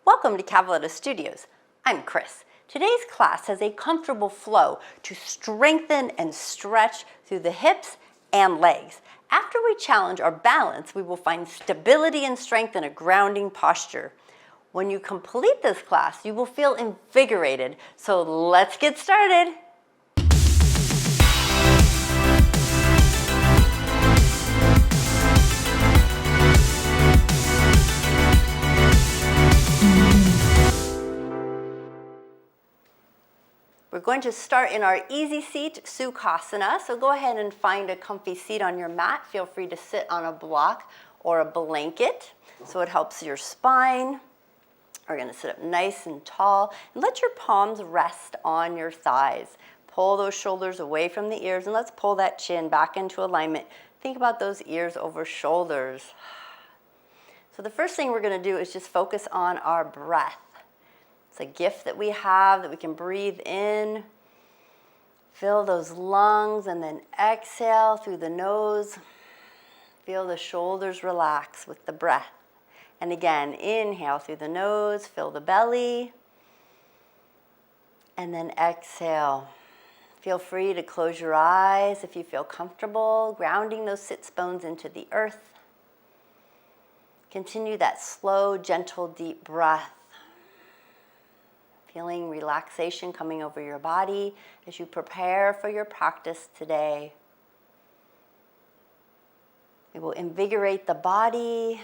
Welcome to Cavaletto Studios. I'm Chris. Today's class has a comfortable flow to strengthen and stretch through the hips and legs. After we challenge our balance, we will find stability and strength in a grounding posture. When you complete this class, you will feel invigorated. So let's get started. We're going to start in our easy seat, Sukhasana. So go ahead and find a comfy seat on your mat. Feel free to sit on a block or a blanket so it helps your spine. We're going to sit up nice and tall and let your palms rest on your thighs. Pull those shoulders away from the ears and let's pull that chin back into alignment. Think about those ears over shoulders. So the first thing we're going to do is just focus on our breath. It's a gift that we have that we can breathe in, fill those lungs, and then exhale through the nose. Feel the shoulders relax with the breath. And again, inhale through the nose, fill the belly, and then exhale. Feel free to close your eyes if you feel comfortable, grounding those sits bones into the earth. Continue that slow, gentle, deep breath. Feeling relaxation coming over your body as you prepare for your practice today. It will invigorate the body.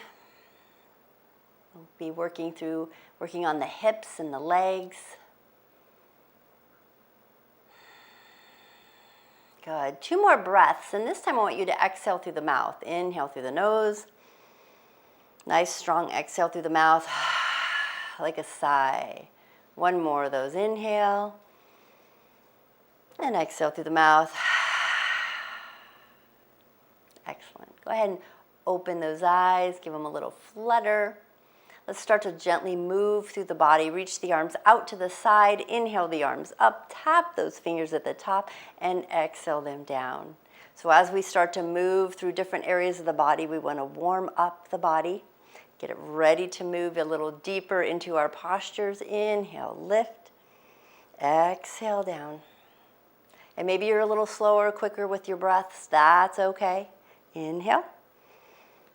We'll be working on the hips and the legs. Good. 2 more breaths, and this time I want you to exhale through the mouth. Inhale through the nose. Nice strong exhale through the mouth, like a sigh. 1 more of those. Inhale and exhale through the mouth. Excellent. Go ahead and open those eyes. Give them a little flutter. Let's start to gently move through the body. Reach the arms out to the side. Inhale the arms up. Tap those fingers at the top and exhale them down. So as we start to move through different areas of the body, we want to warm up the body. Get it ready to move a little deeper into our postures. Inhale, lift, exhale down. And maybe you're a little slower or quicker with your breaths. That's okay. Inhale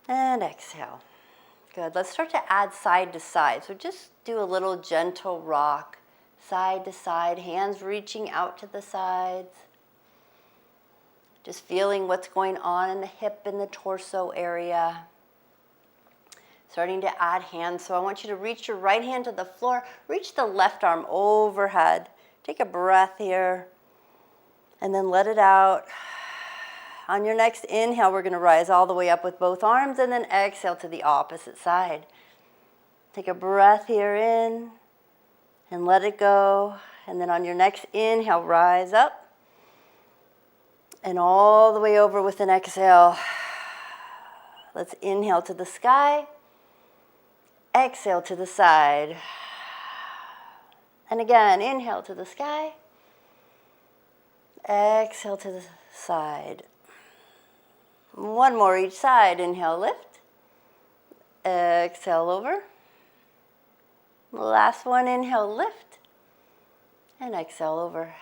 and exhale. Good. Let's start to add side to side. So just do a little gentle rock, side to side, hands reaching out to the sides. Just feeling what's going on in the hip and the torso area. Starting to add hands. So I want you to reach your right hand to the floor. Reach the left arm overhead. Take a breath here. And then let it out. On your next inhale, we're going to rise all the way up with both arms. And then exhale to the opposite side. Take a breath here in. And let it go. And then on your next inhale, rise up. And all the way over with an exhale. Let's inhale to the sky. Exhale to the side. And again, inhale to the sky. Exhale to the side. 1 more each side. Inhale, lift. Exhale over. Last one, inhale, lift. And exhale over.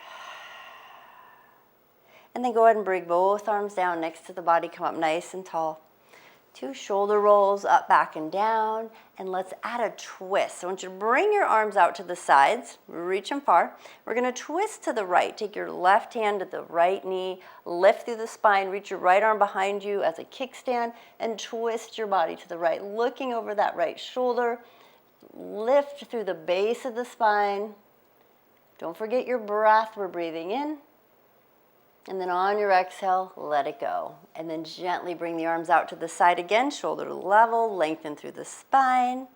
And then go ahead and bring both arms down next to the body. Come up nice and tall. 2 shoulder rolls, up, back, and down. And let's add a twist. So I want you to bring your arms out to the sides. Reach them far. We're going to twist to the right. Take your left hand to the right knee. Lift through the spine. Reach your right arm behind you as a kickstand. And twist your body to the right. Looking over that right shoulder. Lift through the base of the spine. Don't forget your breath. We're breathing in. And then on your exhale, let it go. And then gently bring the arms out to the side again, shoulder level, lengthen through the spine.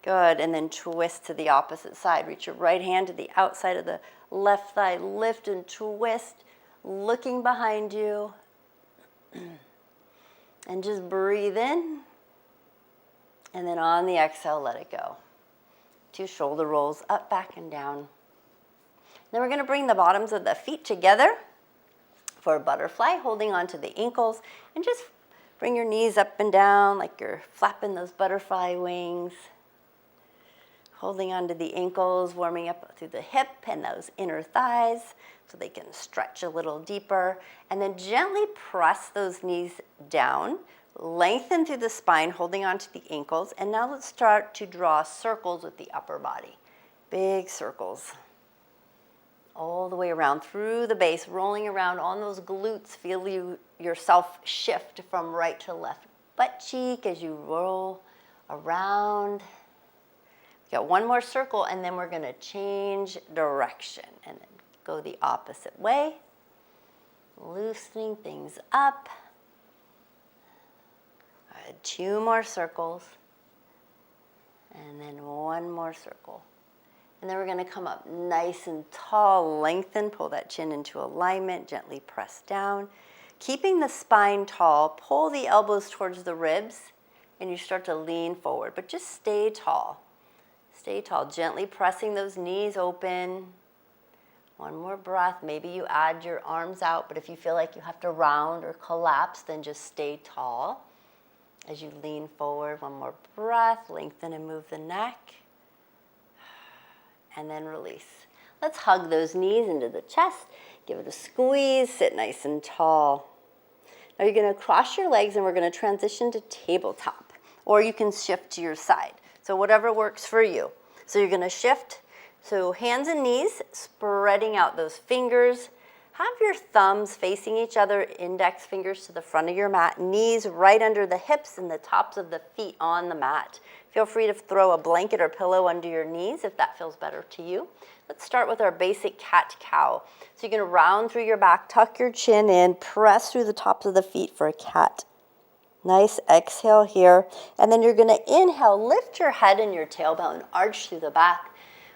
Good, and then twist to the opposite side. Reach your right hand to the outside of the left thigh, lift and twist, looking behind you. And just breathe in. And then on the exhale, let it go. 2 shoulder rolls, up, back, and down. Then we're going to bring the bottoms of the feet together for a butterfly, holding onto the ankles, and just bring your knees up and down like you're flapping those butterfly wings. Holding onto the ankles, warming up through the hip and those inner thighs so they can stretch a little deeper. And then gently press those knees down, lengthen through the spine, holding onto the ankles. And now let's start to draw circles with the upper body. Big circles. All the way around through the base, rolling around on those glutes. Feel yourself shift from right to left butt cheek as you roll around. Got one more circle, and then we're going to change direction and then go the opposite way, loosening things up. All right, 2 more circles, and then 1 more circle. And then we're going to come up nice and tall, lengthen, pull that chin into alignment, gently press down. Keeping the spine tall, pull the elbows towards the ribs, and you start to lean forward, but just stay tall. Stay tall, gently pressing those knees open. 1 more breath. Maybe you add your arms out, but if you feel like you have to round or collapse, then just stay tall as you lean forward. 1 more breath. Lengthen and move the neck. And then release. Let's hug those knees into the chest. Give it a squeeze. Sit nice and tall. Now you're going to cross your legs, and we're going to transition to tabletop. Or you can shift to your side. So whatever works for you. So you're going to shift. So hands and knees, spreading out those fingers. Have your thumbs facing each other, index fingers to the front of your mat, knees right under the hips and the tops of the feet on the mat. Feel free to throw a blanket or pillow under your knees if that feels better to you. Let's start with our basic cat-cow. So you're going to round through your back, tuck your chin in, press through the tops of the feet for a cat. Nice exhale here. And then you're going to inhale, lift your head and your tailbone, arch through the back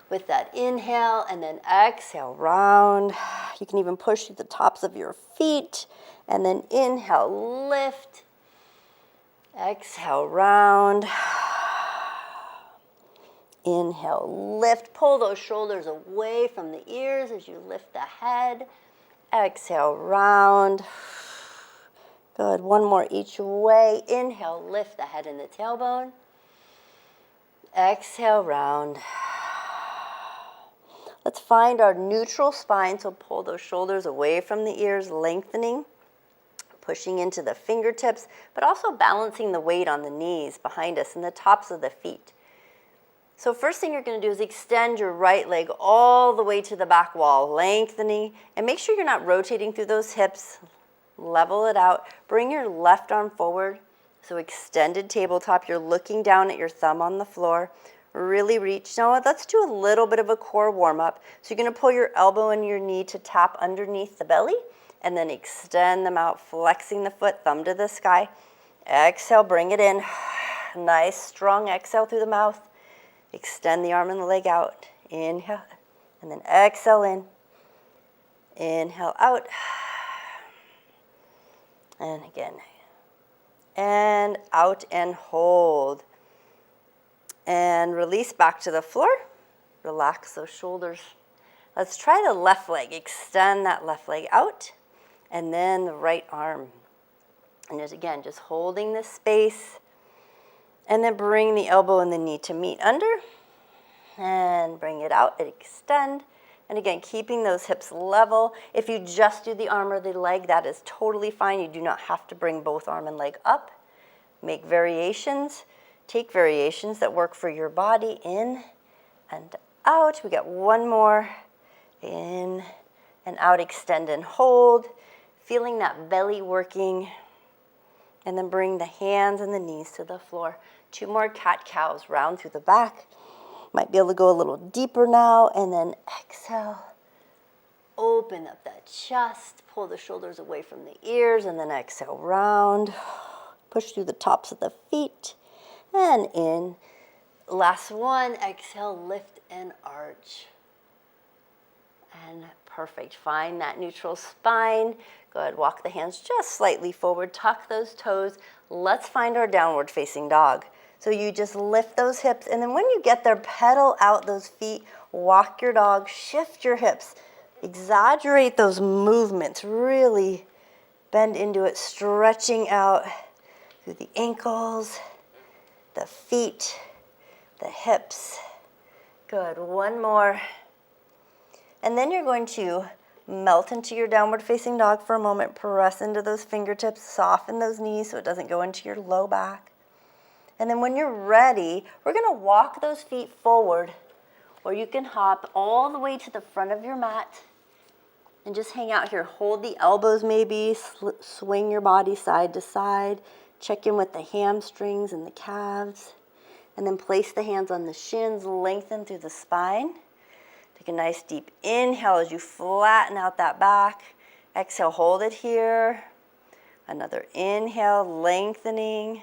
with that inhale, and then exhale, round. You can even push through the tops of your feet, and then inhale, lift. Exhale, round. Inhale, lift. Pull those shoulders away from the ears as you lift the head. Exhale, round. Good. 1 more each way. Inhale, lift the head and the tailbone. Exhale, round. Let's find our neutral spine. So pull those shoulders away from the ears, lengthening, pushing into the fingertips, but also balancing the weight on the knees behind us and the tops of the feet. So first thing you're going to do is extend your right leg all the way to the back wall, lengthening, and make sure you're not rotating through those hips. Level it out. Bring your left arm forward. So extended tabletop. You're looking down at your thumb on the floor. Really reach. Now let's do a little bit of a core warm up. So you're going to pull your elbow and your knee to tap underneath the belly, and then extend them out, flexing the foot, thumb to the sky. Exhale, bring it in. Nice, strong exhale through the mouth. Extend the arm and the leg out. Inhale, and then exhale in. Inhale out. And again. And out and hold. And release back to the floor. Relax those shoulders. Let's try the left leg. Extend that left leg out. And then the right arm. And again, just holding this space. And then bring the elbow and the knee to meet under. And bring it out and extend. And again, keeping those hips level. If you just do the arm or the leg, that is totally fine. You do not have to bring both arm and leg up. Make variations. Take variations that work for your body. In and out. We got 1 more. In and out. Extend and hold. Feeling that belly working. And then bring the hands and the knees to the floor. 2 more cat-cows. Round through the back. Might be able to go a little deeper now. And then exhale. Open up that chest. Pull the shoulders away from the ears. And then exhale, round. Push through the tops of the feet. And in. Last one. Exhale, lift and arch. And perfect. Find that neutral spine. Go ahead, walk the hands just slightly forward. Tuck those toes. Let's find our downward facing dog. So you just lift those hips, and then when you get there, pedal out those feet, walk your dog, shift your hips, exaggerate those movements, really bend into it, stretching out through the ankles, the feet, the hips, Good, one more. And then you're going to melt into your downward facing dog for a moment. Press into those fingertips, soften those knees so it doesn't go into your low back. And then when you're ready, we're gonna walk those feet forward, or you can hop all the way to the front of your mat and just hang out here. Hold the elbows maybe, swing your body side to side, check in with the hamstrings and the calves, and then place the hands on the shins, lengthen through the spine. Take a nice deep inhale as you flatten out that back. Exhale, hold it here. Another inhale, lengthening.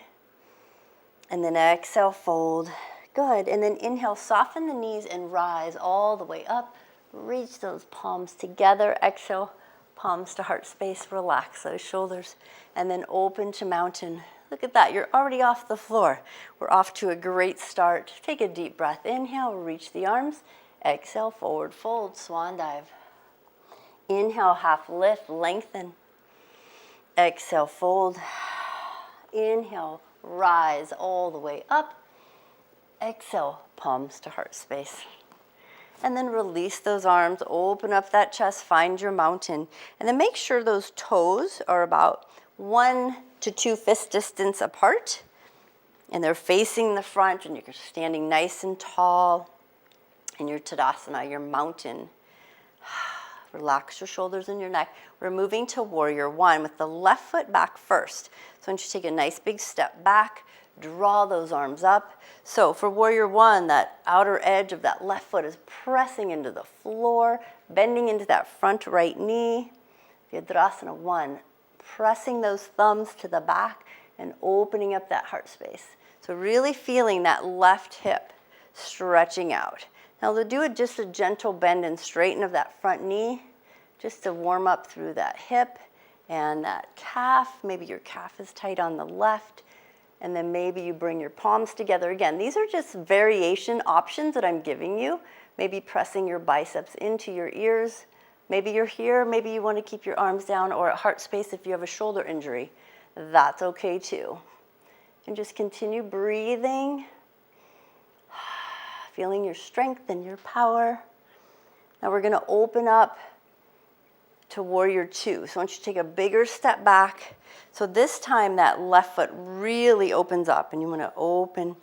And then exhale, fold. Good. And then inhale, soften the knees and rise all the way up. Reach those palms together. Exhale, palms to heart space. Relax those shoulders. And then open to mountain. Look at that. You're already off the floor. We're off to a great start. Take a deep breath. Inhale, reach the arms. Exhale, forward fold, swan dive. Inhale, half lift, lengthen. Exhale, fold. Inhale, rise all the way up. Exhale, palms to heart space. And then release those arms, open up that chest, find your mountain. And then make sure those toes are about 1 to 2 fist distance apart. And they're facing the front, and you're standing nice and tall. In your Tadasana, your mountain. Relax your shoulders and your neck. We're moving to Warrior One with the left foot back first. So I want you to take a nice big step back, draw those arms up. So for Warrior One, that outer edge of that left foot is pressing into the floor, bending into that front right knee. Vyadrasana One, pressing those thumbs to the back and opening up that heart space. So really feeling that left hip stretching out. Now to do just a gentle bend and straighten of that front knee, just to warm up through that hip and that calf. Maybe your calf is tight on the left, and then maybe you bring your palms together. Again, these are just variation options that I'm giving you. Maybe pressing your biceps into your ears. Maybe you're here, maybe you want to keep your arms down or at heart space if you have a shoulder injury. That's okay too. And just continue breathing. Feeling your strength and your power. Now we're going to open up to Warrior Two. So I want you to take a bigger step back. So this time that left foot really opens up, and you want to open,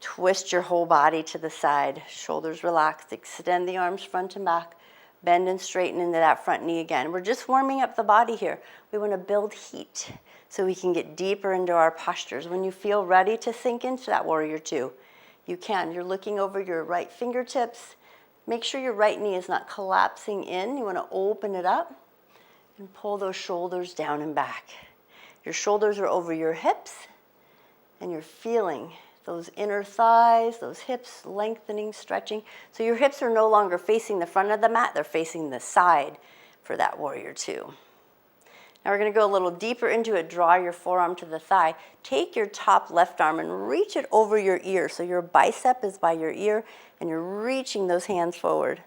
twist your whole body to the side. Shoulders relaxed, extend the arms front and back, bend and straighten into that front knee again. We're just warming up the body here. We want to build heat so we can get deeper into our postures. When you feel ready to sink into that Warrior Two, you can. You're looking over your right fingertips. Make sure your right knee is not collapsing in. You want to open it up and pull those shoulders down and back. Your shoulders are over your hips, and you're feeling those inner thighs, those hips lengthening, stretching. So your hips are no longer facing the front of the mat. They're facing the side for that Warrior Two. Now we're going to go a little deeper into it. Draw your forearm to the thigh. Take your top left arm and reach it over your ear. So your bicep is by your ear, and you're reaching those hands forward.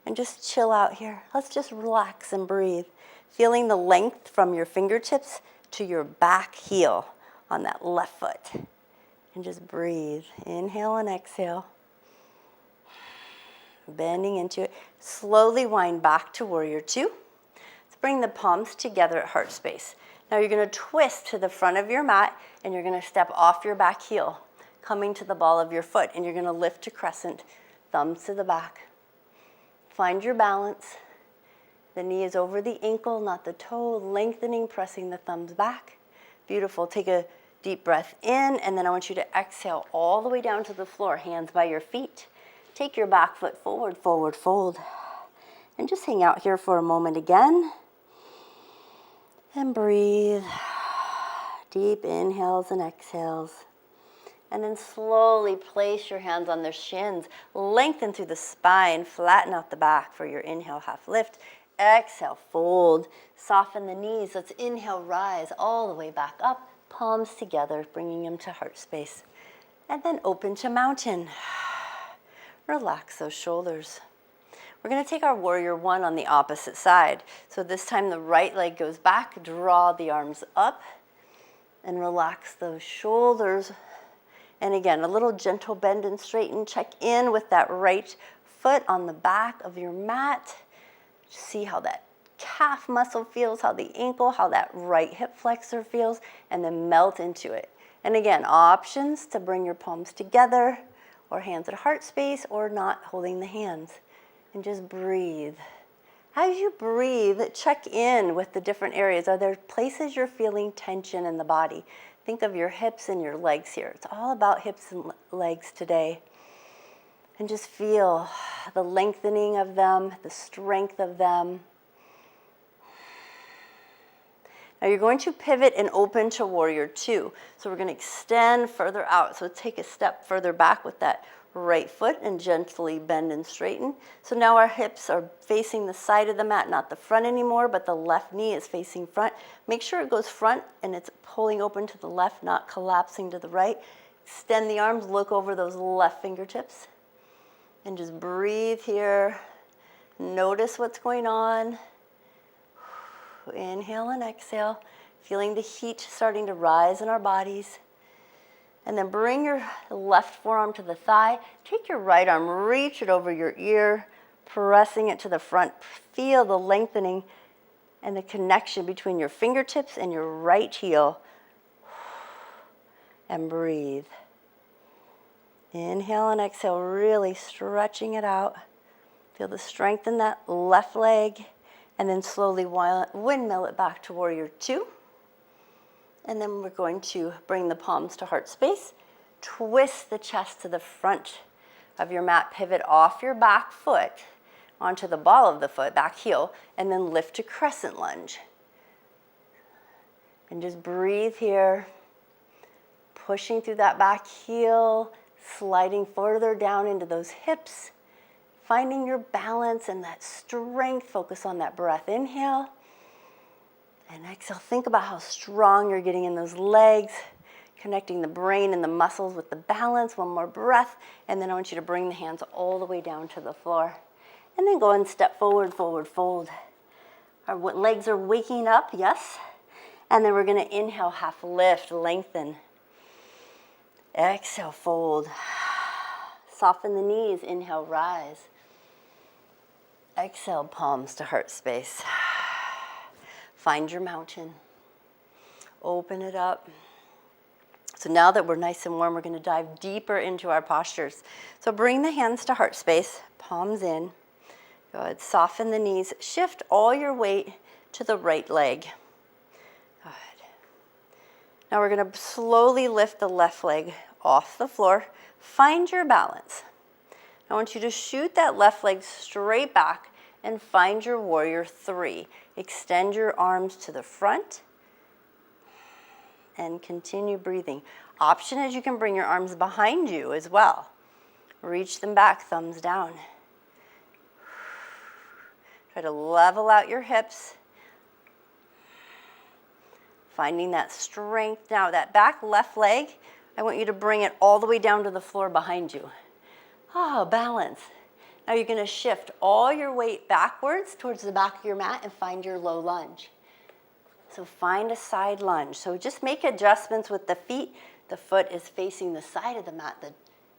And just chill out here. Let's just relax and breathe. Feeling the length from your fingertips to your back heel on that left foot. And just breathe. Inhale and exhale. Bending into it. Slowly wind back to Warrior Two. Bring the palms together at heart space. Now you're going to twist to the front of your mat, and you're going to step off your back heel, coming to the ball of your foot, and you're going to lift to crescent, thumbs to the back. Find your balance. The knee is over the ankle, not the toe, lengthening, pressing the thumbs back. Beautiful. Take a deep breath in, and then I want you to exhale all the way down to the floor, hands by your feet. Take your back foot forward, forward fold, and just hang out here for a moment again. And breathe. Deep inhales and exhales. And then slowly place your hands on their shins. Lengthen through the spine. Flatten out the back for your inhale, half lift. Exhale, fold. Soften the knees. Let's inhale, rise all the way back up. Palms together, bringing them to heart space. And then open to mountain. Relax those shoulders. We're going to take our Warrior One on the opposite side. So this time the right leg goes back, draw the arms up, and relax those shoulders And again, a little gentle bend and straighten. Check in with that right foot on the back of your mat. See how that calf muscle feels, how the ankle, how that right hip flexor feels, and then melt into it. And again, options to bring your palms together or hands at heart space or not holding the hands. And just breathe. As you breathe, check in with the different areas. Are there places you're feeling tension in the body? Think of your hips and your legs here. It's all about hips and legs today. And just feel the lengthening of them, the strength of them. Now you're going to pivot and open to warrior two. So we're going to extend further out. So take a step further back with that right foot and gently bend and straighten. So now our hips are facing the side of the mat, not the front anymore, but the left knee is facing front. Make sure it goes front and it's pulling open to the left, not collapsing to the right. Extend the arms, look over those left fingertips. And just breathe here. Notice what's going on. Inhale and exhale, feeling the heat starting to rise in our bodies. And then bring your left forearm to the thigh. Take your right arm, reach it over your ear, pressing it to the front. Feel the lengthening and the connection between your fingertips and your right heel. And breathe. Inhale and exhale, really stretching it out. Feel the strength in that left leg. And then slowly windmill it back to warrior two. And then we're going to bring the palms to heart space. Twist the chest to the front of your mat. Pivot off your back foot onto the ball of the foot, back heel, and then lift to crescent lunge. And just breathe here. Pushing through that back heel, sliding further down into those hips. Finding your balance and that strength. Focus on that breath. Inhale. And exhale. Think about how strong you're getting in those legs. Connecting the brain and the muscles with the balance. One more breath. And then I want you to bring the hands all the way down to the floor. And then go and step forward, forward, fold. Our legs are waking up, yes. And then we're going to inhale, half lift, lengthen. Exhale, fold. Soften the knees. Inhale, rise. Exhale, palms to heart space. Find your mountain. Open it up. So now that we're nice and warm, we're going to dive deeper into our postures. So bring the hands to heart space, palms in. Good. Soften the knees. Shift all your weight to the right leg. Good. Now we're going to slowly lift the left leg off the floor. Find your balance. I want you to shoot that left leg straight back and find your warrior three. Extend your arms to the front and continue breathing. Option is you can bring your arms behind you as well. Reach them back, thumbs down. Try to level out your hips. Finding that strength. Now that back left leg, I want you to bring it all the way down to the floor behind you. Oh, balance. Now you're going to shift all your weight backwards towards the back of your mat and find your low lunge. So find a side lunge. So just make adjustments with the feet. The foot is facing the side of the mat.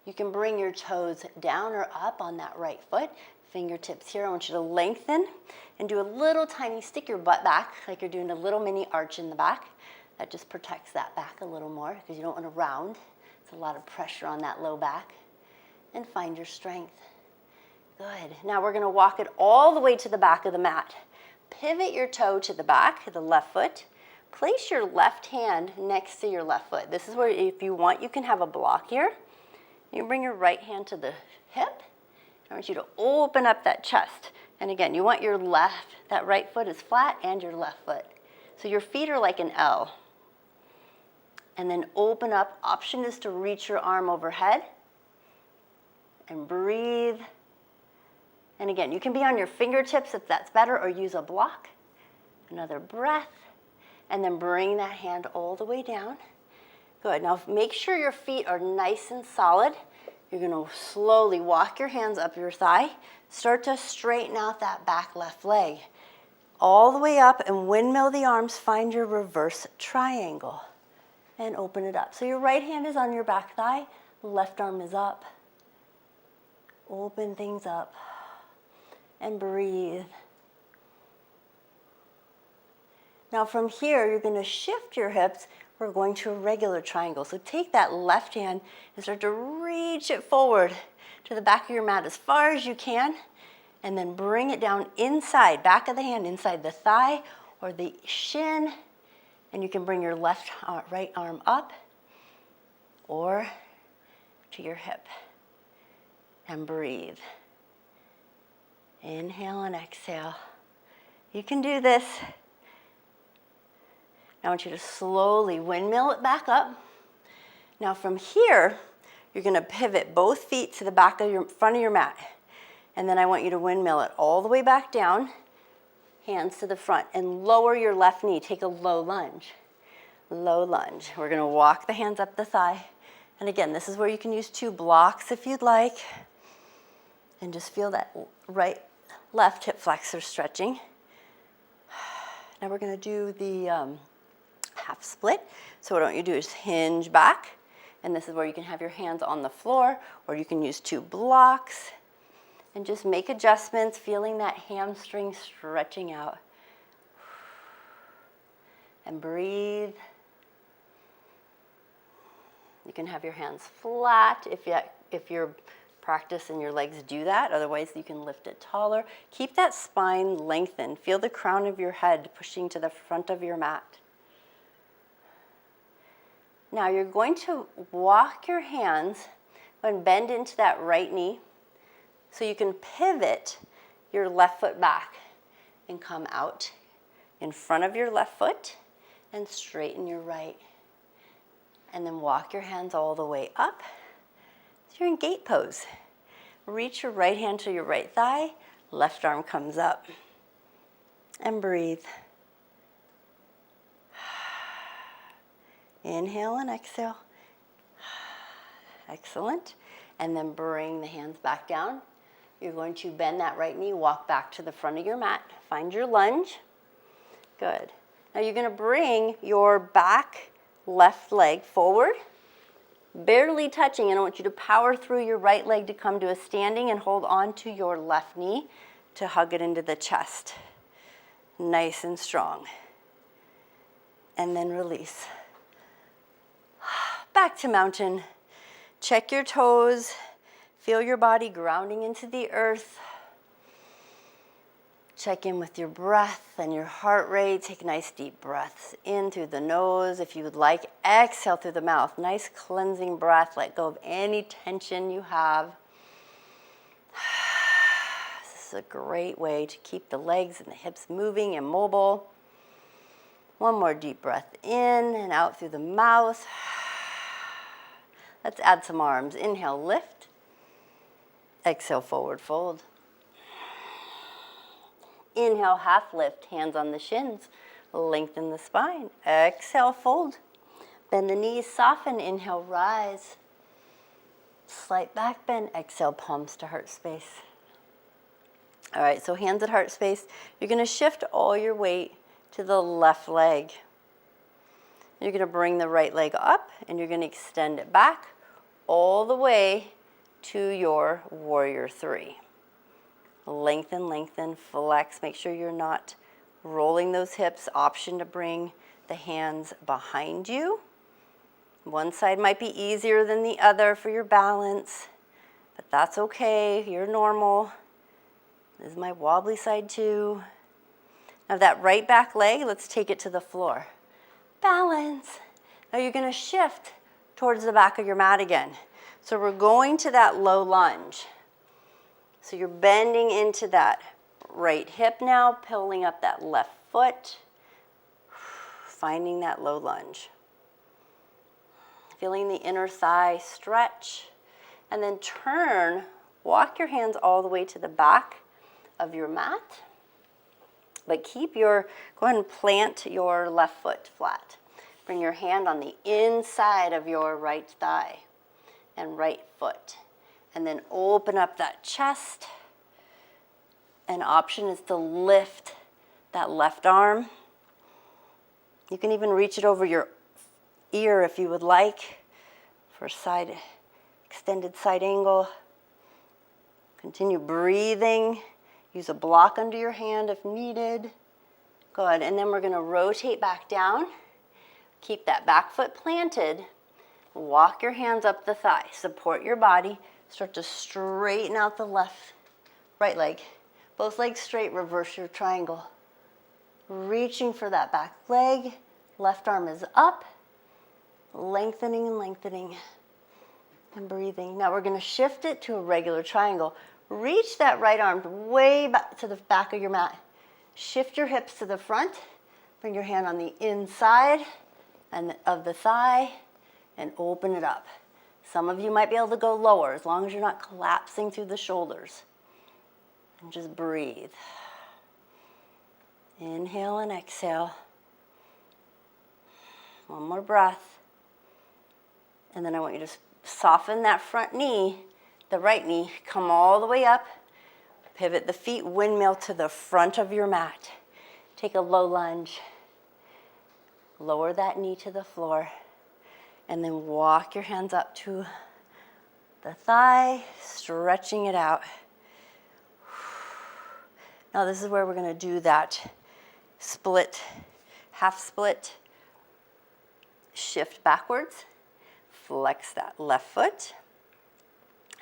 You can bring your toes down or up on that right foot. Fingertips here. I want you to lengthen and do a little tiny, stick your butt back like you're doing a little mini arch in the back. That just protects that back a little more because you don't want to round. It's a lot of pressure on that low back. And find your strength. Good. Now we're going to walk it all the way to the back of the mat. Pivot your toe to the back, the left foot. Place your left hand next to your left foot. This is where, if you want, you can have a block here. You can bring your right hand to the hip. I want you to open up that chest. And again, you want your left, that right foot is flat and your left foot. So your feet are like an L. And then open up. Option is to reach your arm overhead. And breathe. And again, you can be on your fingertips if that's better, or use a block. Another breath. And then bring that hand all the way down. Good. Now make sure your feet are nice and solid. You're going to slowly walk your hands up your thigh. Start to straighten out that back left leg. All the way up and windmill the arms. Find your reverse triangle. And open it up. So your right hand is on your back thigh. Left arm is up. Open things up and breathe. Now from here, you're going to shift your hips. We're going to a regular triangle. So take that left hand and start to reach it forward to the back of your mat as far as you can, and then bring it down inside, back of the hand, inside the thigh or the shin, and you can bring your right arm up or to your hip and breathe. Inhale and exhale. You can do this. Now I want you to slowly windmill it back up. Now from here, you're going to pivot both feet to the back of your front of your mat. And then I want you to windmill it all the way back down, hands to the front, and lower your left knee. Take a low lunge. Low lunge. We're going to walk the hands up the thigh. And again, this is where you can use 2 blocks if you'd like. And just feel that left hip flexor stretching. Now we're going to do the half split. So what I want you to do is hinge back. And this is where you can have your hands on the floor, or you can use 2 blocks. And just make adjustments, feeling that hamstring stretching out. And breathe. You can have your hands flat if your practice and your legs do that. Otherwise, you can lift it taller. Keep that spine lengthened. Feel the crown of your head pushing to the front of your mat. Now you're going to walk your hands and bend into that right knee so you can pivot your left foot back and come out in front of your left foot and straighten your right. And then walk your hands all the way up. So you're in gate pose. Reach your right hand to your right thigh, left arm comes up. And breathe. Inhale and exhale. Excellent. And then bring the hands back down. You're going to bend that right knee, walk back to the front of your mat. Find your lunge. Good. Now you're going to bring your back left leg forward, barely touching, and I want you to power through your right leg to come to a standing and hold on to your left knee to hug it into the chest. Nice and strong. And then release. Back to mountain. Check your toes. Feel your body grounding into the earth. Check in with your breath and your heart rate. Take nice deep breaths in through the nose. If you would like, exhale through the mouth. Nice cleansing breath. Let go of any tension you have. This is a great way to keep the legs and the hips moving and mobile. One more deep breath in and out through the mouth. Let's add some arms. Inhale, lift. Exhale, forward fold. Inhale, half lift, hands on the shins. Lengthen the spine. Exhale, fold. Bend the knees, soften. Inhale, rise. Slight back bend. Exhale, palms to heart space. All right, so hands at heart space. You're going to shift all your weight to the left leg. You're going to bring the right leg up, and you're going to extend it back all the way to your warrior 3. Lengthen, lengthen, flex. Make sure you're not rolling those hips. Option to bring the hands behind you. One side might be easier than the other for your balance, but that's okay. You're normal. This is my wobbly side too. Now that right back leg, let's take it to the floor. Balance. Now you're going to shift towards the back of your mat again. So we're going to that low lunge. So you're bending into that right hip now, pulling up that left foot, finding that low lunge. Feeling the inner thigh stretch, and then turn, walk your hands all the way to the back of your mat, but go ahead and plant your left foot flat. Bring your hand on the inside of your right thigh and right foot. And then open up that chest. An option is to lift that left arm. You can even reach it over your ear if you would like for side extended side angle. Continue breathing. Use a block under your hand if needed. Good, and then we're gonna rotate back down. Keep that back foot planted. Walk your hands up the thigh. Support your body. Start to straighten out the right leg. Both legs straight, reverse your triangle. Reaching for that back leg. Left arm is up. Lengthening and lengthening. And breathing. Now we're gonna shift it to a regular triangle. Reach that right arm way back to the back of your mat. Shift your hips to the front. Bring your hand on the inside of the thigh and open it up. Some of you might be able to go lower as long as you're not collapsing through the shoulders. And just breathe. Inhale and exhale. One more breath. And then I want you to soften that front knee, the right knee, come all the way up. Pivot the feet, windmill to the front of your mat. Take a low lunge. Lower that knee to the floor. And then walk your hands up to the thigh, stretching it out. Now this is where we're going to do that split, half split. Shift backwards. Flex that left foot.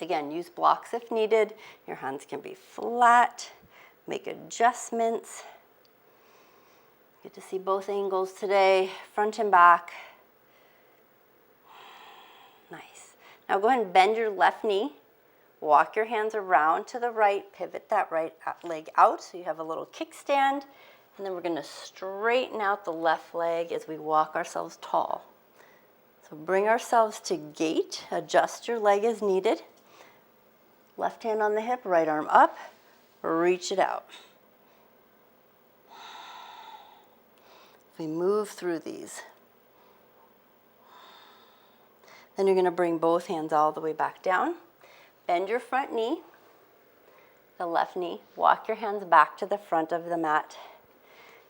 Again, use blocks if needed. Your hands can be flat. Make adjustments. Get to see both angles today, front and back. Nice. Now go ahead and bend your left knee. Walk your hands around to the right. Pivot that right leg out so you have a little kickstand. And then we're going to straighten out the left leg as we walk ourselves tall. So bring ourselves to gate. Adjust your leg as needed. Left hand on the hip, right arm up. Reach it out. We move through these. Then you're going to bring both hands all the way back down. Bend your front knee, the left knee. Walk your hands back to the front of the mat.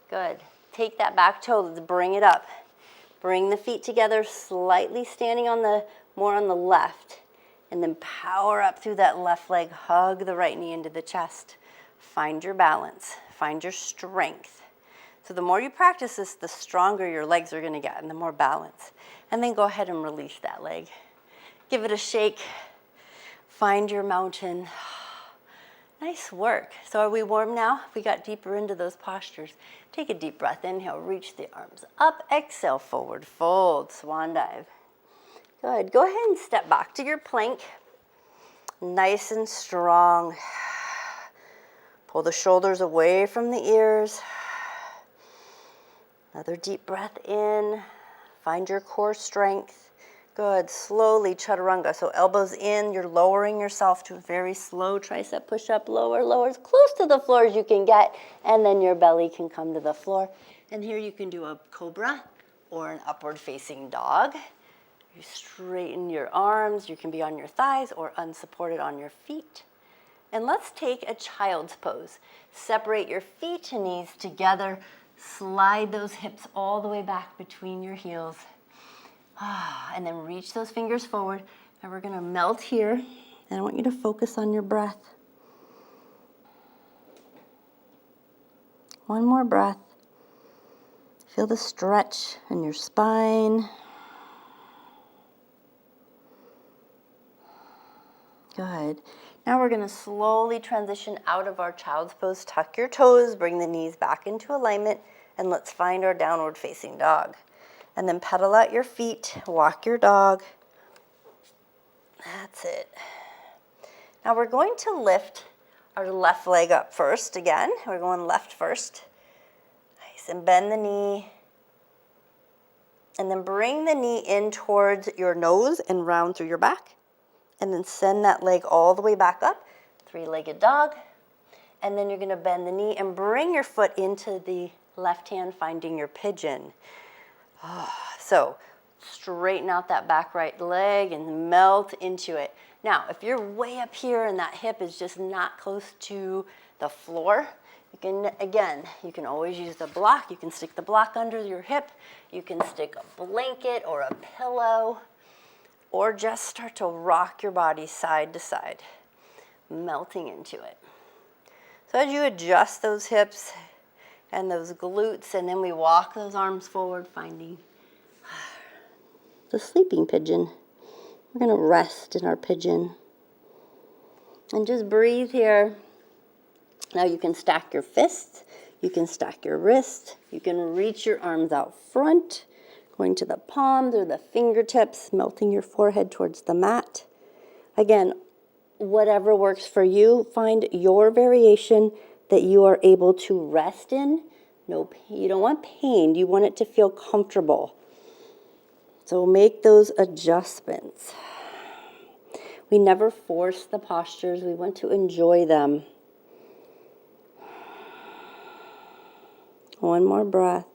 Good. Take that back toe. Let's bring it up. Bring the feet together, slightly standing more on the left. And then power up through that left leg. Hug the right knee into the chest. Find your balance. Find your strength. So the more you practice this, the stronger your legs are going to get and the more balance. And then go ahead and release that leg. Give it a shake. Find your mountain. Nice work. So are we warm now? We got deeper into those postures. Take a deep breath. Inhale, reach the arms up. Exhale, forward fold, swan dive. Good. Go ahead and step back to your plank. Nice and strong. Pull the shoulders away from the ears. Another deep breath in. Find your core strength. Good. Slowly, Chaturanga. So elbows in. You're lowering yourself to a very slow tricep push-up. Lower, lower, as close to the floor as you can get. And then your belly can come to the floor. And here you can do a cobra or an upward facing dog. You straighten your arms. You can be on your thighs or unsupported on your feet. And let's take a child's pose. Separate your feet and knees together. Slide those hips all the way back between your heels. And then reach those fingers forward. And we're going to melt here. And I want you to focus on your breath. One more breath. Feel the stretch in your spine. Good. Now we're going to slowly transition out of our child's pose. Tuck your toes, bring the knees back into alignment, and let's find our downward facing dog. And then pedal out your feet, walk your dog. That's it. Now we're going to lift our left leg up first again. We're going left first. Nice, and bend the knee. And then bring the knee in towards your nose and round through your back. And then send that leg all the way back up, three-legged dog. And then you're going to bend the knee and bring your foot into the left hand, finding your pigeon. So straighten out that back right leg and melt into it. Now, if you're way up here and that hip is just not close to the floor, you can always use the block. You can stick the block under your hip. You can stick a blanket or a pillow. or just start to rock your body side to side, melting into it. So as you adjust those hips and those glutes, and then we walk those arms forward, finding the sleeping pigeon. We're going to rest in our pigeon. And just breathe here. Now you can stack your fists, you can stack your wrists, you can reach your arms out front, going to the palms or the fingertips, melting your forehead towards the mat. Again, whatever works for you, find your variation that you are able to rest in. No pain. You don't want pain, you want it to feel comfortable. So make those adjustments. We never force the postures, we want to enjoy them. One more breath.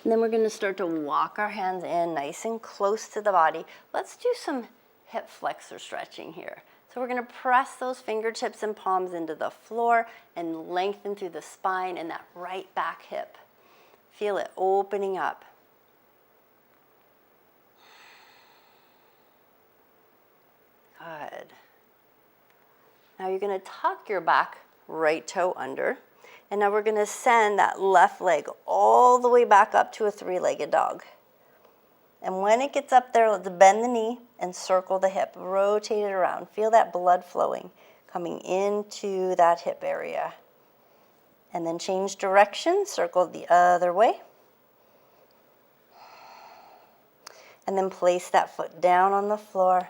And then we're going to start to walk our hands in nice and close to the body. Let's do some hip flexor stretching here. So we're going to press those fingertips and palms into the floor and lengthen through the spine and that right back hip. Feel it opening up. Good. Now you're going to tuck your back right toe under. And now we're going to send that left leg all the way back up to a three-legged dog. And when it gets up there, let's bend the knee and circle the hip. Rotate it around. Feel that blood flowing, coming into that hip area. And then change direction, circle the other way. And then place that foot down on the floor.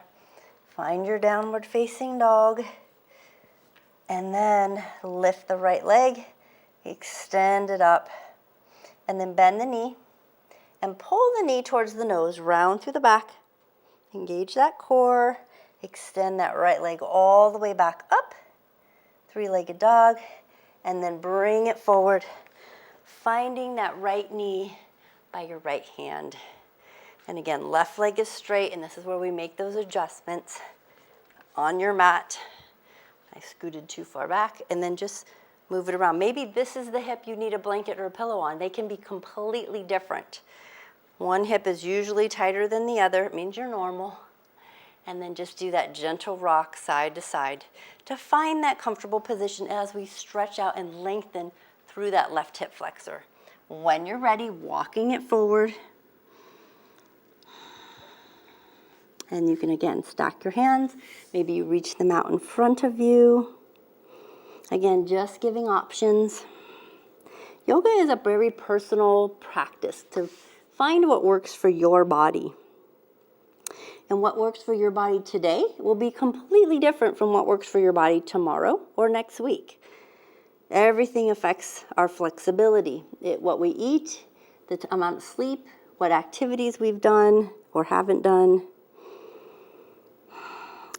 Find your downward facing dog. And then lift the right leg, extend it up, and then bend the knee and pull the knee towards the nose, round through the back. Engage that core, extend that right leg all the way back up, three-legged dog, and then bring it forward, finding that right knee by your right hand. And again, left leg is straight, and this is where we make those adjustments on your mat. I scooted too far back, and then just move it around. Maybe this is the hip you need a blanket or a pillow on. They can be completely different. One hip is usually tighter than the other. It means you're normal. And then just do that gentle rock side to side to find that comfortable position as we stretch out and lengthen through that left hip flexor. When you're ready, walking it forward. And you can, again, stack your hands. Maybe you reach them out in front of you. Again, just giving options. Yoga is a very personal practice to find what works for your body. And what works for your body today will be completely different from what works for your body tomorrow or next week. Everything affects our flexibility. What we eat, the amount of sleep, what activities we've done or haven't done.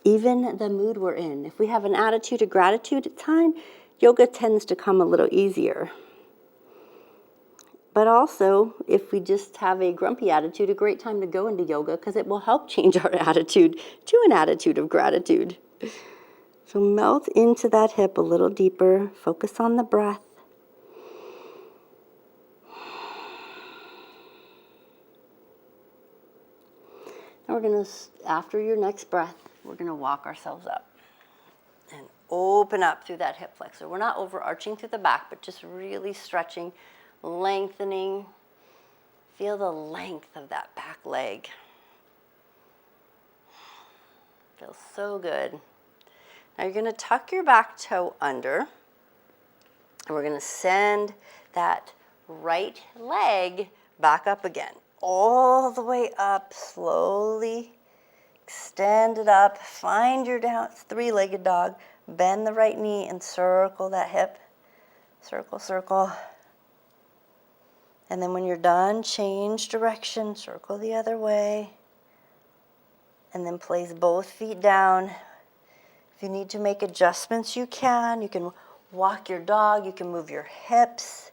Even the mood we're in. If we have an attitude of gratitude at time, yoga tends to come a little easier. But also, if we just have a grumpy attitude, a great time to go into yoga because it will help change our attitude to an attitude of gratitude. So melt into that hip a little deeper. Focus on the breath. Now we're going to, after your next breath, we're going to walk ourselves up and open up through that hip flexor. We're not overarching through the back, but just really stretching, lengthening. Feel the length of that back leg. Feels so good. Now you're going to tuck your back toe under, and we're going to send that right leg back up again, all the way up slowly. Extend it up, find your down three-legged dog, bend the right knee and circle that hip. Circle, circle. And then when you're done, change direction, circle the other way. And then place both feet down. If you need to make adjustments, you can. You can walk your dog, you can move your hips,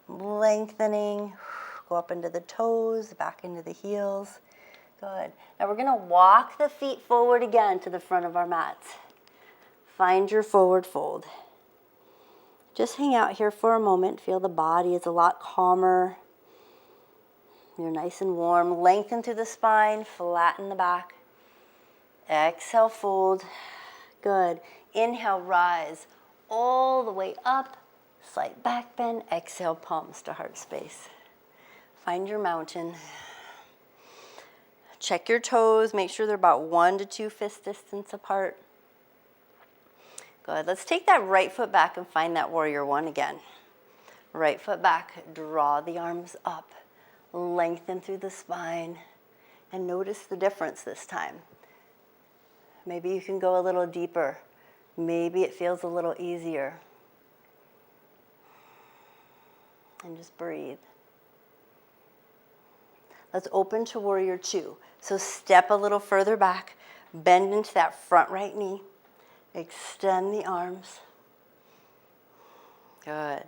lengthening, go up into the toes, back into the heels. Good. Now we're going to walk the feet forward again to the front of our mats. Find your forward fold. Just hang out here for a moment. Feel the body is a lot calmer. You're nice and warm. Lengthen through the spine, flatten the back. Exhale, fold. Good. Inhale, rise all the way up. Slight back bend. Exhale, palms to heart space. Find your mountain. Check your toes. Make sure they're about 1 to 2 fist distance apart. Good. Let's take that right foot back and find that warrior one again. Right foot back. Draw the arms up. Lengthen through the spine. And notice the difference this time. Maybe you can go a little deeper. Maybe it feels a little easier. And just breathe. Let's open to warrior two. So step a little further back. Bend into that front right knee. Extend the arms. Good.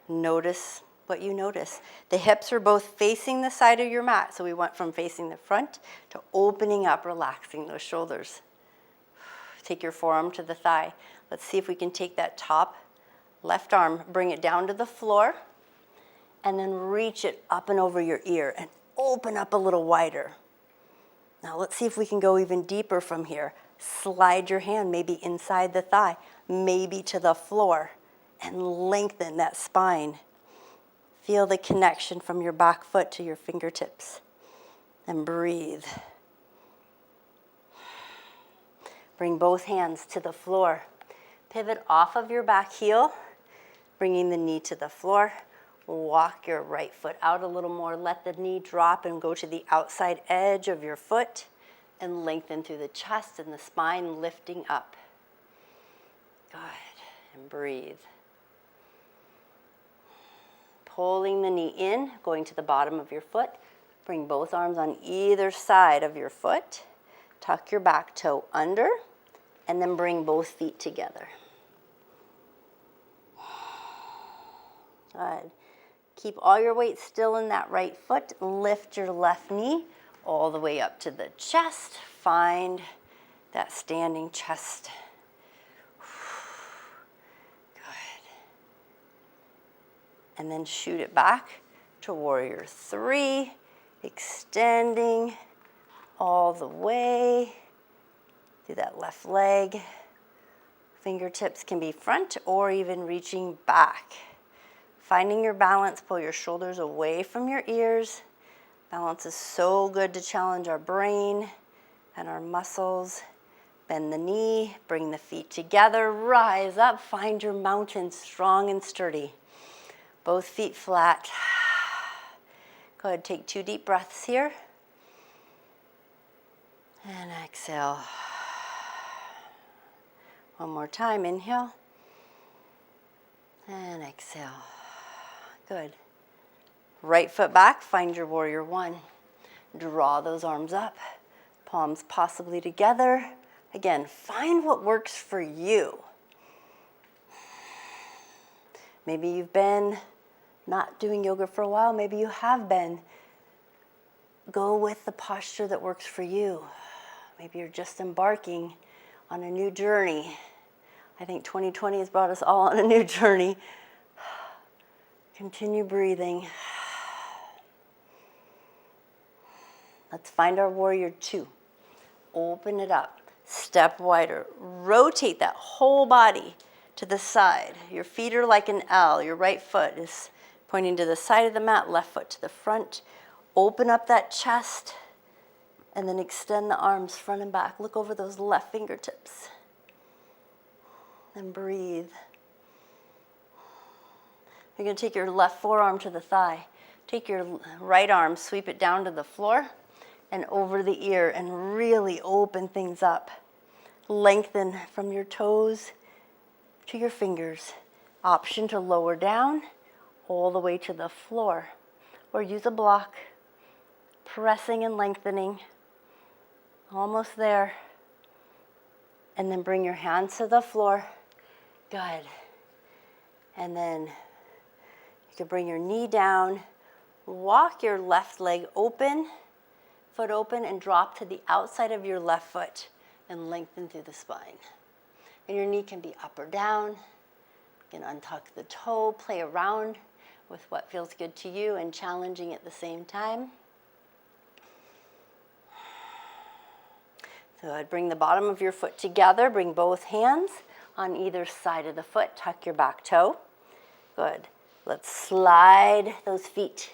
Notice what you notice. The hips are both facing the side of your mat. So we went from facing the front to opening up, relaxing those shoulders. Take your forearm to the thigh. Let's see if we can take that top left arm, bring it down to the floor, and then reach it up and over your ear and open up a little wider. Now let's see if we can go even deeper from here. Slide your hand maybe inside the thigh, maybe to the floor, and lengthen that spine. Feel the connection from your back foot to your fingertips. And breathe. Bring both hands to the floor. Pivot off of your back heel, bringing the knee to the floor. Walk your right foot out a little more. Let the knee drop and go to the outside edge of your foot and lengthen through the chest and the spine, lifting up. Good. And breathe. Pulling the knee in, going to the bottom of your foot. Bring both arms on either side of your foot. Tuck your back toe under, and then bring both feet together. Good. Keep all your weight still in that right foot. Lift your left knee all the way up to the chest. Find that standing chest. Good. And then shoot it back to warrior three, extending all the way through that left leg. Fingertips can be front or even reaching back. Finding your balance, pull your shoulders away from your ears. Balance is so good to challenge our brain and our muscles. Bend the knee, bring the feet together, rise up, find your mountain strong and sturdy. Both feet flat. Go ahead, take 2 deep breaths here. And exhale. One more time, inhale. And exhale. Good. Right foot back, find your warrior one. Draw those arms up, palms possibly together. Again, find what works for you. Maybe you've been not doing yoga for a while. Maybe you have been. Go with the posture that works for you. Maybe you're just embarking on a new journey. I think 2020 has brought us all on a new journey. Continue breathing. Let's find our warrior two. Open it up. Step wider. Rotate that whole body to the side. Your feet are like an L. Your right foot is pointing to the side of the mat, left foot to the front. Open up that chest and then extend the arms front and back. Look over those left fingertips. And breathe. You're going to take your left forearm to the thigh. Take your right arm, sweep it down to the floor and over the ear and really open things up. Lengthen from your toes to your fingers. Option to lower down all the way to the floor or use a block. Pressing and lengthening. Almost there. And then bring your hands to the floor. Good. And then you can bring your knee down, walk your left leg open, foot open, and drop to the outside of your left foot and lengthen through the spine. And your knee can be up or down. You can untuck the toe, play around with what feels good to you and challenging at the same time. So I'd bring the bottom of your foot together, bring both hands on either side of the foot, tuck your back toe. Good. Let's slide those feet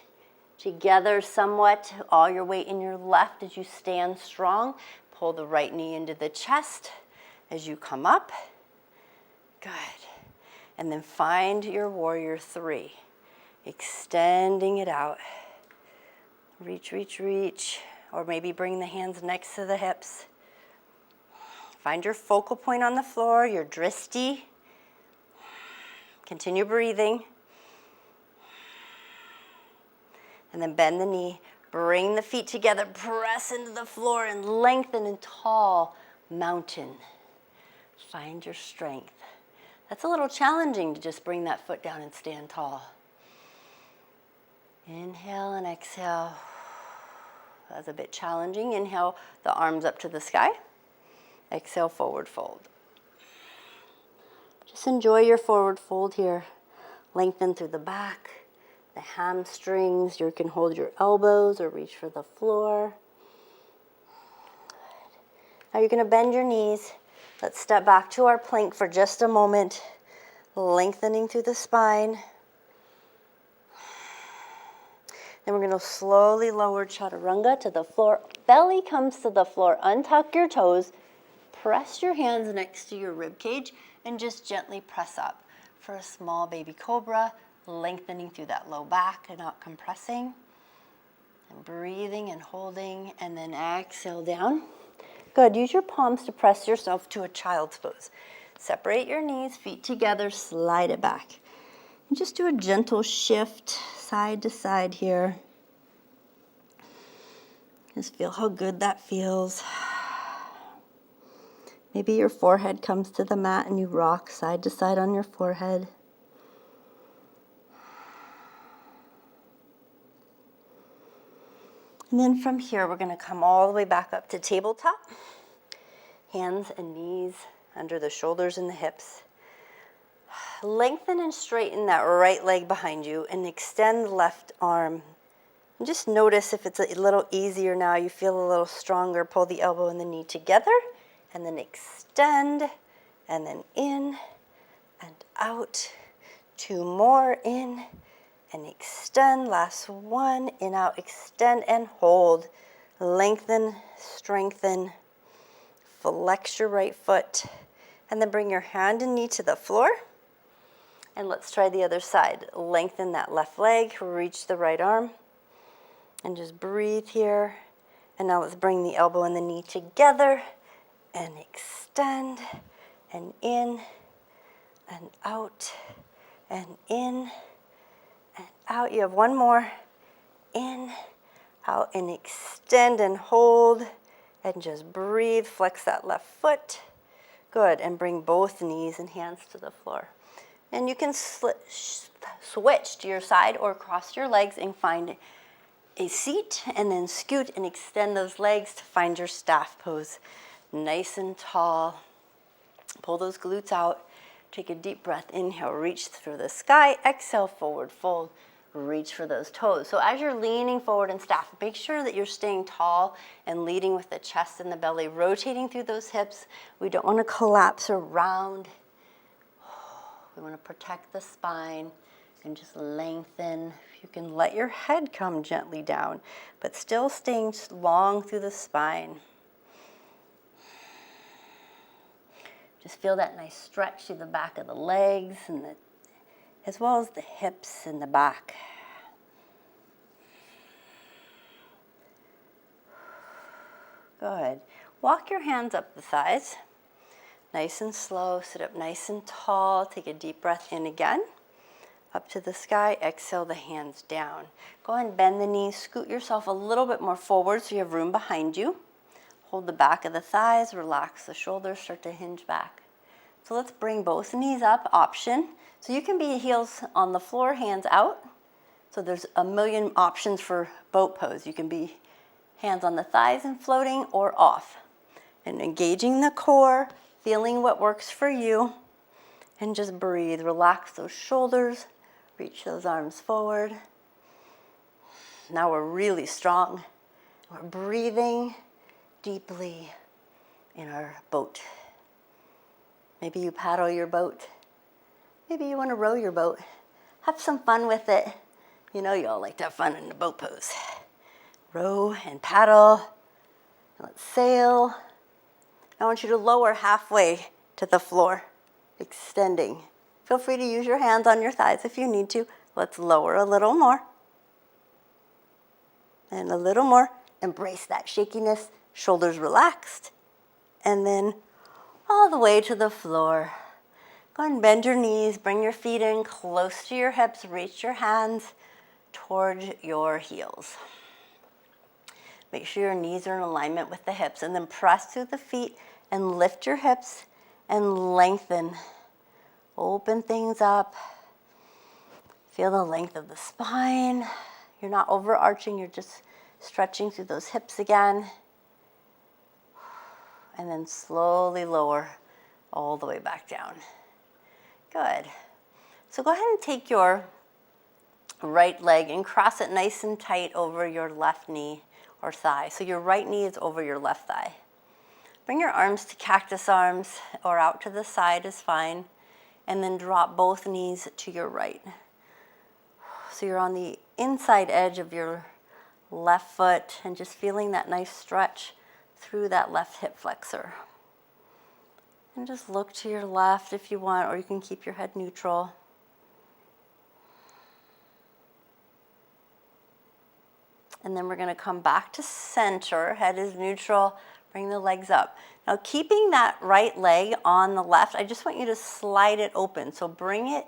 together somewhat, all your weight in your left as you stand strong. Pull the right knee into the chest as you come up. Good. And then find your warrior three, extending it out. Reach, reach, reach, or maybe bring the hands next to the hips. Find your focal point on the floor, your dristi. Continue breathing. And then bend the knee, bring the feet together, press into the floor and lengthen in tall mountain. Find your strength. That's a little challenging to just bring that foot down and stand tall. Inhale and exhale. That's a bit challenging. Inhale, the arms up to the sky. Exhale, forward fold. Just enjoy your forward fold here. Lengthen through the back, the hamstrings. You can hold your elbows or reach for the floor. Now you're going to bend your knees. Let's step back to our plank for just a moment. Lengthening through the spine. Then we're going to slowly lower Chaturanga to the floor. Belly comes to the floor. Untuck your toes. Press your hands next to your rib cage and just gently press up for a small baby cobra, lengthening through that low back and not compressing. And breathing and holding, and then exhale down. Good. Use your palms to press yourself to a child's pose. Separate your knees, feet together, slide it back. And just do a gentle shift side to side here. Just feel how good that feels. Maybe your forehead comes to the mat and you rock side to side on your forehead. And then from here, we're going to come all the way back up to tabletop. Hands and knees under the shoulders and the hips. Lengthen and straighten that right leg behind you and extend the left arm. And just notice if it's a little easier now, you feel a little stronger. Pull the elbow and the knee together. And then extend, and then in, and out. Two more, in, and extend. Last one, in, out, extend, and hold. Lengthen, strengthen. Flex your right foot. And then bring your hand and knee to the floor. And let's try the other side. Lengthen that left leg, reach the right arm. And just breathe here. And now let's bring the elbow and the knee together. And extend, and in, and out, and in, and out. You have one more. In, out, and extend, and hold, and just breathe. Flex that left foot. Good, and bring both knees and hands to the floor. And you can switch to your side or cross your legs and find a seat, and then scoot and extend those legs to find your staff pose. Nice and tall. Pull those glutes out. Take a deep breath. Inhale, reach through the sky. Exhale, forward fold. Reach for those toes. So as you're leaning forward in staff, make sure that you're staying tall and leading with the chest and the belly, rotating through those hips. We don't want to collapse around. We want to protect the spine and just lengthen. You can let your head come gently down, but still staying long through the spine. Just feel that nice stretch through the back of the legs, and as well as the hips and the back. Good. Walk your hands up the thighs. Nice and slow. Sit up nice and tall. Take a deep breath in again. Up to the sky. Exhale the hands down. Go ahead and bend the knees. Scoot yourself a little bit more forward so you have room behind you. Hold the back of the thighs, relax the shoulders, start to hinge back. So let's bring both knees up, option. So you can be heels on the floor, hands out. So there's a million options for boat pose. You can be hands on the thighs and floating or off. And engaging the core, feeling what works for you. And just breathe, relax those shoulders, Reach those arms forward. Now we're really strong. We're breathing deeply in our boat. Maybe you paddle your boat. Maybe you want to row your boat. Have some fun with it. You know you all like to have fun in the boat pose. Row and paddle. Let's sail. I want you to lower halfway to the floor, extending. Feel free to use your hands on your thighs if you need to. Let's lower a little more. And a little more. Embrace that shakiness, shoulders relaxed. And then all the way to the floor. Go ahead and bend your knees, bring your feet in close to your hips, reach your hands towards your heels. Make sure your knees are in alignment with the hips, and then press through the feet and lift your hips and lengthen. Open things up. Feel the length of the spine. You're not overarching, you're just stretching through those hips again. And then slowly lower all the way back down. Good. So go ahead and take your right leg and cross it nice and tight over your left knee or thigh. So your right knee is over your left thigh. Bring your arms to cactus arms or out to the side is fine. And then drop both knees to your right. So you're on the inside edge of your left foot and just feeling that nice stretch through that left hip flexor. And just look to your left if you want, or you can keep your head neutral. And then we're going to come back to center. Head is neutral. Bring the legs up. Now keeping that right leg on the left, I just want you to slide it open. So bring it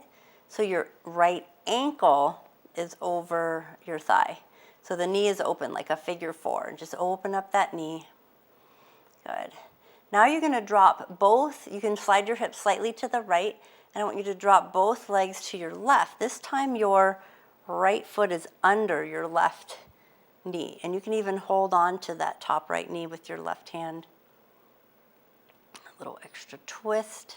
so your right ankle is over your thigh. So the knee is open like a figure four. Just open up that knee. Good. Now you're going to drop both. You can slide your hips slightly to the right. And I want you to drop both legs to your left. This time your right foot is under your left knee. And you can even hold on to that top right knee with your left hand. A little extra twist.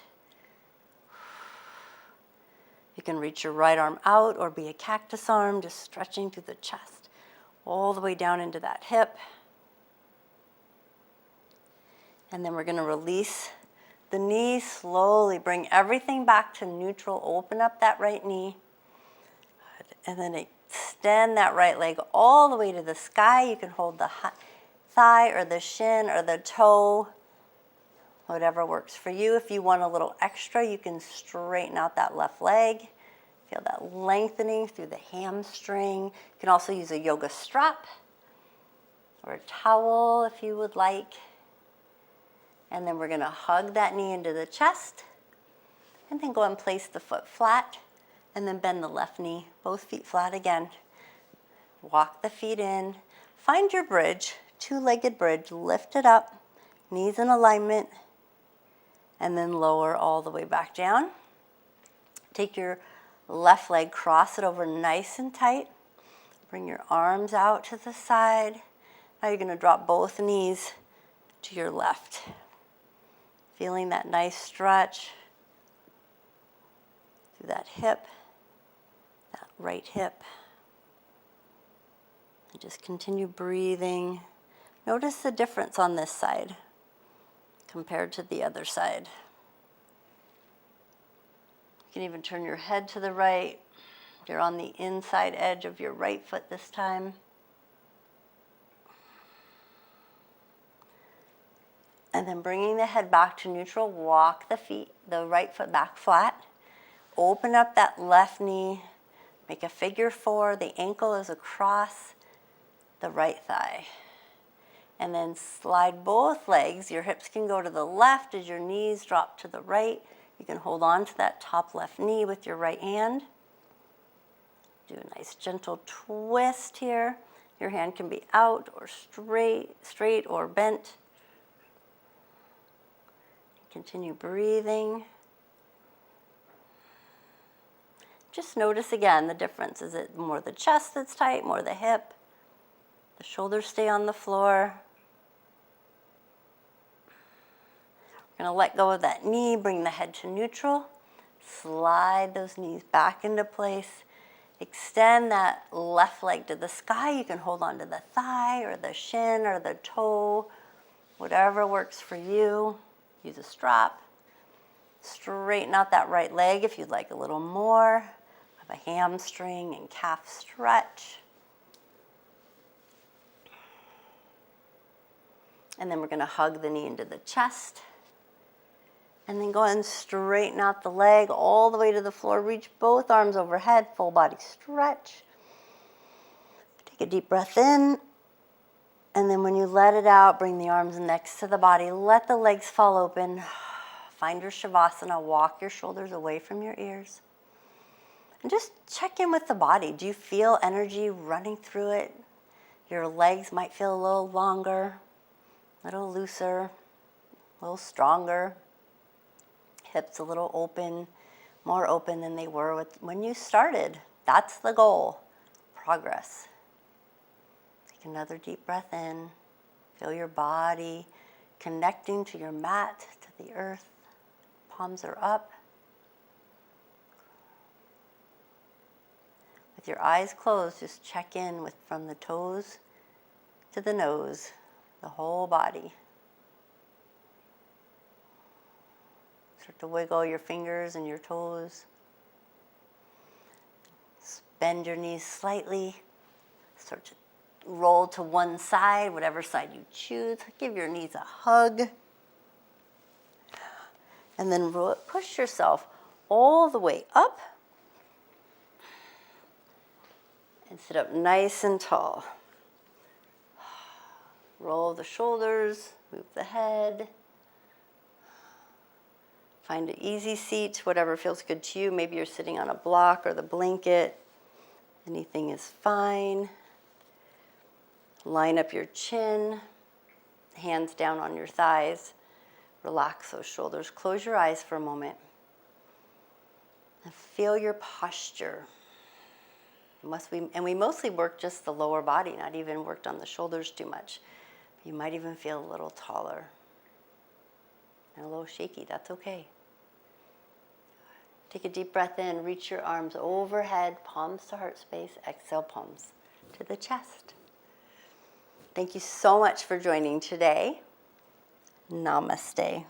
You can reach your right arm out or be a cactus arm, just stretching through the chest, all the way down into that hip. And then we're going to release the knee slowly. Bring everything back to neutral. Open up that right knee. And then extend that right leg all the way to the sky. You can hold the thigh or the shin or the toe, whatever works for you. If you want a little extra, you can straighten out that left leg. Feel that lengthening through the hamstring. You can also use a yoga strap or a towel if you would like. And then we're going to hug that knee into the chest. And then go and place the foot flat. And then bend the left knee, both feet flat again. Walk the feet in. Find your bridge, two-legged bridge. Lift it up, knees in alignment. And then lower all the way back down. Take your left leg, cross it over nice and tight. Bring your arms out to the side. Now you're going to drop both knees to your left. Feeling that nice stretch through that hip, that right hip. And just continue breathing. Notice the difference on this side compared to the other side. You can even turn your head to the right. You're on the inside edge of your right foot this time. And then bringing the head back to neutral, walk the right foot back flat. Open up that left knee. Make a figure four. The ankle is across the right thigh. And then slide both legs. Your hips can go to the left as your knees drop to the right. You can hold on to that top left knee with your right hand. Do a nice gentle twist here. Your hand can be out or straight or bent. Continue breathing. Just notice again the difference. Is it more the chest that's tight, more the hip? The shoulders stay on the floor. We're going to let go of that knee, bring the head to neutral. Slide those knees back into place. Extend that left leg to the sky. You can hold on to the thigh or the shin or the toe, whatever works for you. Use a strap. Straighten out that right leg if you'd like a little more. Have a hamstring and calf stretch. And then we're going to hug the knee into the chest. And then go ahead and straighten out the leg all the way to the floor. Reach both arms overhead, full body stretch. Take a deep breath in. And then when you let it out, bring the arms next to the body. Let the legs fall open. Find your Shavasana. Walk your shoulders away from your ears. And just check in with the body. Do you feel energy running through it? Your legs might feel a little longer, a little looser, a little stronger. Hips a little open, more open than they were when you started. That's the goal. Progress. Take another deep breath in. Feel your body connecting to your mat, to the earth. Palms are up. With your eyes closed, just check in from the toes to the nose, the whole body. Start to wiggle your fingers and your toes. Bend your knees slightly. Start to roll to one side, whatever side you choose. Give your knees a hug. And then push yourself all the way up. And sit up nice and tall. Roll the shoulders, move the head. Find an easy seat, whatever feels good to you. Maybe you're sitting on a block or the blanket. Anything is fine. Line up your chin, hands down on your thighs. Relax those shoulders. Close your eyes for a moment. And feel your posture. And we mostly work just the lower body, not even worked on the shoulders too much. You might even feel a little taller and a little shaky. That's okay. Take a deep breath in, reach your arms overhead, palms to heart space, exhale, palms to the chest. Thank you so much for joining today. Namaste.